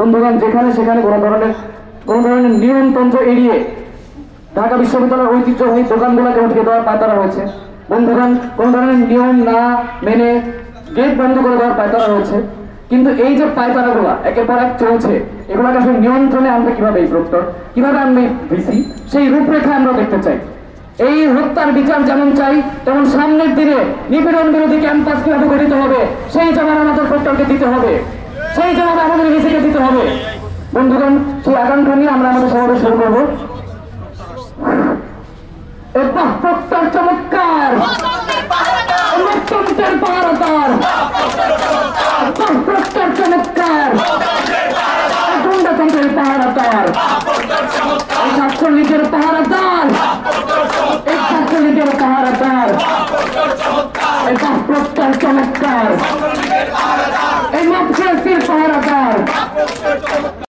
বন্ধুগণ, যেখানে সেখানে কোনো ধরনের নিয়মতন্ত্র এড়িয়ে ঢাকা বিশ্ববিদ্যালয়ের ঐতিহ্যবাহী দোকানগুলোকে উঠিয়ে দেওয়ার পায়তারা হয়েছে। বন্ধুগণ, কোনো ধরনের নিয়ম না মেনে গেট বন্ধ করে দেওয়ার পায়তারা হয়েছে। কিন্তু এই যে পায়তারাগুলো একের পর এক চলছে, এগুলোকে আসলে নিয়ন্ত্রণে আনবে কিভাবে, এই প্রক্টর কিভাবে আনবে ভিসি, সেই রূপরেখা আমরা দেখতে চাই। এই হত্যার বিচার যেমন চাই, তেমন সামনের দিনে নিপীড়ন বিরোধী ক্যাম্পাস কিভাবে গঠিত হবে, সেই জবাব আমাদের প্রক্টরকে দিতে হবে, সেই জবাব আমাদের ভিসিকে দিতে হবে। বন্ধুগণ, সেই আকাঙ্ক্ষা নিয়ে আমরা আমাদের সমাবেশ শুরু করবো। প্রক্টর চমৎকার, গণতন্ত্রের পাহারাদার, প্রক্টর চমৎকার, গণতন্ত্রের পাহারাদার, এই ছাত্রলীগের পাহারাদার, এই ছাত্রলীগের পাহারাদার, এই প্রক্টর চমৎকার, এই মাফিয়াসির পাহারাদার।